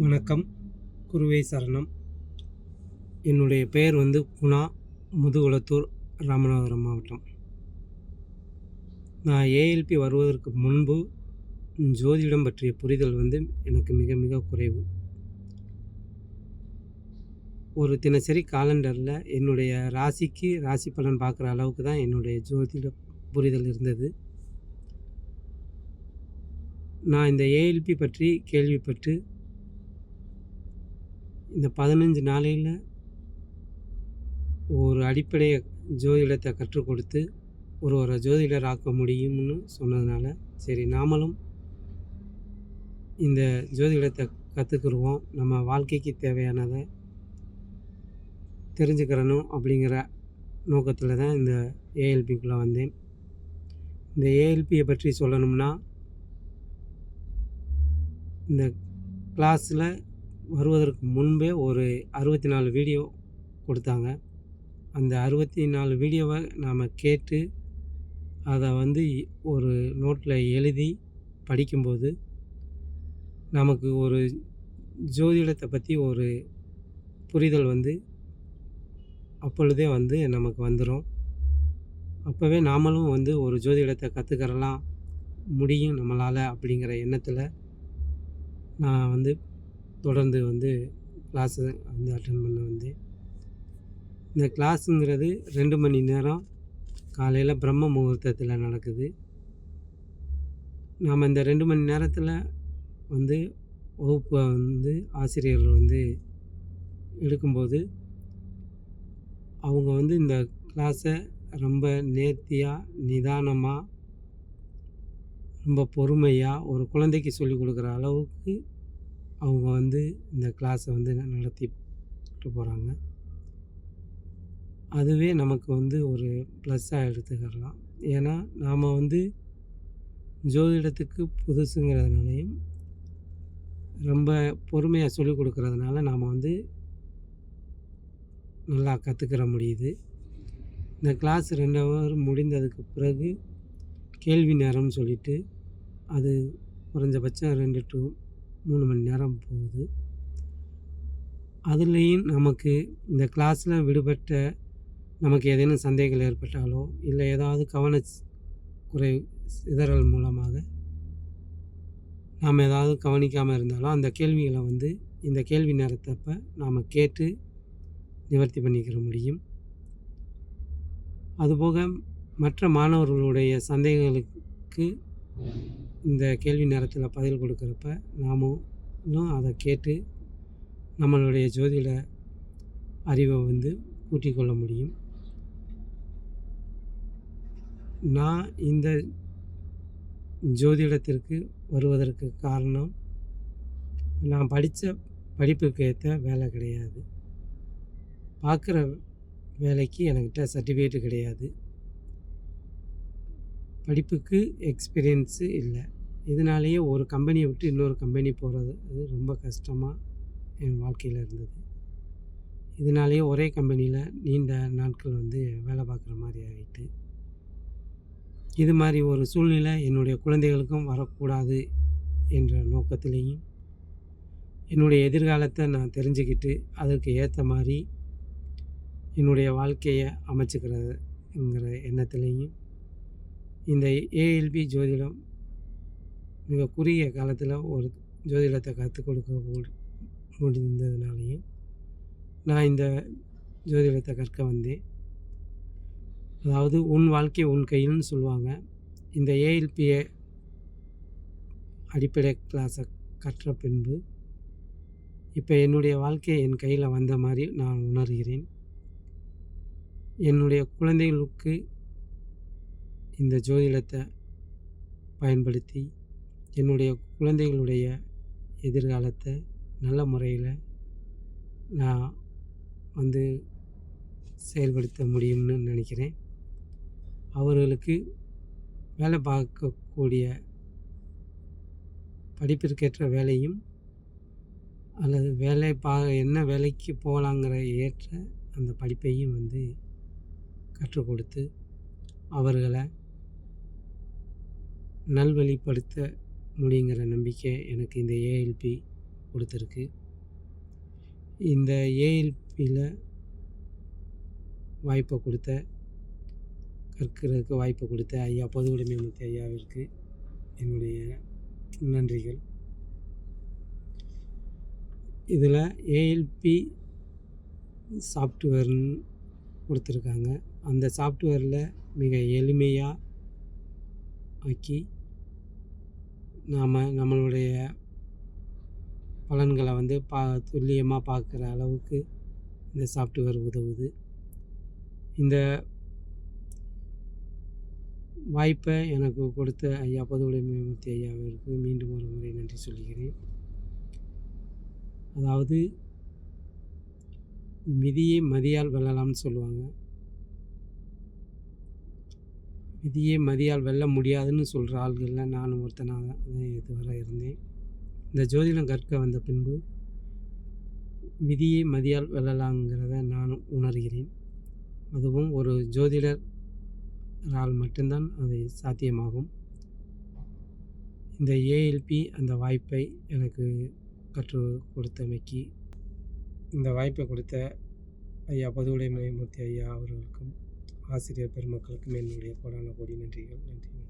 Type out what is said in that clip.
வணக்கம். குருவே சரணம். என்னுடைய பெயர் குணா, முதுகுளத்தூர், ராமநாதபுரம் மாவட்டம். நான் ஏஎல்பி வருவதற்கு முன்பு ஜோதிடம் பற்றிய புரிதல் எனக்கு மிக மிக குறைவு. ஒரு தினசரி காலண்டரில் என்னுடைய ராசிக்கு ராசி பலன் பார்க்குற அளவுக்கு தான் என்னுடைய ஜோதிட புரிதல் இருந்தது. நான் இந்த ஏஎல்பி பற்றி கேள்விப்பட்டு இந்த 15 நாளையில் ஒரு அடிப்படை ஜோதிடத்தை கற்றுக் கொடுத்து ஒரு ஜோதிடர் ஆக்க முடியும்னு சொன்னதுனால, சரி நாமளும் இந்த ஜோதிடத்தை கற்றுக்குருவோம், நம்ம வாழ்க்கைக்கு தேவையானதை தெரிஞ்சுக்கிறணும் அப்படிங்கிற நோக்கத்தில் தான் இந்த ஏஎல்பிக்குள்ளே வந்தேன். இந்த ஏஎல்பியை பற்றி சொல்லணும்னா, இந்த கிளாஸில் வருவதற்கு முன்பே ஒரு 64 வீடியோ கொடுத்தாங்க. அந்த 64 வீடியோவை நாம் கேட்டு அதை ஒரு நோட்டில் எழுதி படிக்கும்போது நமக்கு ஒரு ஜோதிடத்தை பற்றி ஒரு புரிதல் அப்பொழுதே நமக்கு வந்துடும். அப்போவே நாமளும் ஒரு ஜோதிடத்தை கற்றுக்கிறலாம் முடியும் நம்மளால் அப்படிங்கிற எண்ணத்தில் நான் தொடர்ந்து கிளாஸு அட்டன் பண்ண வந்தேன். இந்த கிளாஸுங்கிறது 2 மணி நேரம் காலையில் பிரம்ம முகூர்த்தத்தில் நடக்குது. நாம் இந்த 2 மணி நேரத்தில் வகுப்பை ஆசிரியர்கள் எடுக்கும்போது அவங்க இந்த கிளாஸை ரொம்ப நேர்த்தியாக, நிதானமாக, ரொம்ப பொறுமையாக ஒரு குழந்தைக்கு சொல்லிக் கொடுக்குற அளவுக்கு அவங்க இந்த கிளாஸை நடத்திட்டு போகிறாங்க. அதுவே நமக்கு ஒரு ப்ளஸ்ஸாக எடுத்துக்கலாம். ஏன்னா நாம் ஜோதிடத்துக்கு புதுசுங்கிறதுனாலையும் ரொம்ப பொறுமையாக சொல்லிக் கொடுக்குறதுனால நாம் நல்லா கற்றுக்கிற முடியுது. இந்த கிளாஸ் 2 ஹவர் முடிந்ததுக்கு பிறகு கேள்வி நேரம்னு சொல்லிட்டு அது குறைஞ்சபட்சம் 2 to 3 மணி நேரம் போகுது. அதுலேயும் நமக்கு இந்த கிளாஸில் விடுபட்ட நமக்கு ஏதேனும் சந்தேகங்கள் ஏற்பட்டாலோ இல்லை ஏதாவது குறை சிதறல் மூலமாக நாம் ஏதாவது கவனிக்காமல் இருந்தாலோ அந்த கேள்விகளை இந்த கேள்வி நேரத்தப்போ நாம் கேட்டு நிவர்த்தி பண்ணிக்கிற முடியும். அதுபோக மற்ற மாணவர்களுடைய சந்தேகங்களுக்கு இந்த கேள்வி நேரத்தில் பதில் கொடுக்குறப்ப நாமும் அதை கேட்டு நம்மளுடைய ஜோதிட அறிவை கூட்டிக் கொள்ள முடியும். நான் இந்த ஜோதிடத்திற்கு வருவதற்கு காரணம், நான் படித்த படிப்புக்கு ஏற்ற வேலை கிடையாது, பார்க்குற வேலைக்கு என்கிட்ட சர்டிஃபிகேட்டு கிடையாது, படிப்புக்கு எக்ஸ்பீரியன்ஸு இல்லை. இதனாலேயே ஒரு கம்பெனியை விட்டு இன்னொரு கம்பெனி போகிறது அது ரொம்ப கஷ்டமாக என் வாழ்க்கையில் இருந்தது. இதனாலேயே ஒரே கம்பெனியில் நீண்ட நாட்கள் வேலை பார்க்குற மாதிரி ஆகிட்டு, இது மாதிரி ஒரு சூழ்நிலை என்னுடைய குழந்தைகளுக்கும் வரக்கூடாது என்ற நோக்கத்திலையும் என்னுடைய எதிர்காலத்தை நான் தெரிஞ்சுக்கிட்டு அதற்கு ஏற்ற மாதிரி என்னுடைய வாழ்க்கையை அமைச்சுக்கிறதுங்கிற எண்ணத்துலேயும் இந்த ஏஎல்பி ஜோதிடம் மிக குறுகிய காலத்தில் ஒரு ஜோதிடத்தை கற்றுக் கொடுக்க முடிந்ததுனாலையும் நான் இந்த ஜோதிடத்தை கற்க வந்தேன். அதாவது உன் வாழ்க்கை உன் கையில்னு சொல்லுவாங்க. இந்த ஏஎல்பியை அடிப்படை கிளாஸை கற்ற பின்பு இப்போ என்னுடைய வாழ்க்கை என் கையில் வந்த மாதிரி நான் உணர்கிறேன். என்னுடைய குழந்தைகளுக்கு இந்த ஜோதிடத்தை பயன்படுத்தி என்னுடைய குழந்தைகளுடைய எதிர்காலத்தை நல்ல முறையில் நான் செயல்படுத்த முடியும்னு நினைக்கிறேன். அவர்களுக்கு வேலை பார்க்கக்கூடிய படிப்பிற்கேற்ற வேலையும் அல்லது என்ன வேலைக்கு போகலாங்கிற ஏற்ற அந்த படிப்பையும் கற்றுக் கொடுத்து அவர்களை நல்வழிப்படுத்த முடியுங்கிற நம்பிக்கை எனக்கு இந்த ஏஎல்பி கொடுத்துருக்கு. இந்த ஏஎல்பியில் வாய்ப்பை கொடுத்த கற்கிறதுக்கு வாய்ப்பு கொடுத்த ஐயா பொதுவுடைமைமூர்த்தி ஐயாவிற்கு என்னுடைய நன்றிகள். இதில் ஏஎல்பி சாஃப்ட்வேர்னு கொடுத்துருக்காங்க. அந்த சாஃப்ட்வேரில் மிக எளிமையாக ஆக்கி நம்மளுடைய பலன்களை வந்து துல்லியமாக பார்க்குற அளவுக்கு இந்த சாஃப்ட்வேர் உதவுது. இந்த வாய்ப்பை எனக்கு கொடுத்த ஐயா பொதுவுடைமைமூர்த்தி ஐயாவிற்கு மீண்டும் ஒரு முறை நன்றி சொல்கிறேன். அதாவது விதியை மதியால் வெல்லலாம்னு சொல்லுவாங்க. விதியை மதியால் வெல்ல முடியாதுன்னு சொல்கிற ஆள்களில் நானும் ஒருத்தனாக தான் இதுவரை இருந்தேன். இந்த ஜோதிடம் கற்க வந்த பின்பு விதியை மதியால் வெல்லலாங்கிறத நானும் உணர்கிறேன். அதுவும் ஒரு ஜோதிடரால் மட்டும்தான் அது சாத்தியமாகும். இந்த ஏஎல்பி அந்த வாய்ப்பை எனக்கு கற்றுக் கொடுத்தமைக்கு இந்த வாய்ப்பை கொடுத்த ஐயா பொதுவுடைமைமூர்த்தி ஐயா அவர்களுக்கும் ஆசிரியர் பெருமக்களுக்கும் என்னுடைய கோடான கோடி நன்றிகள். நன்றி.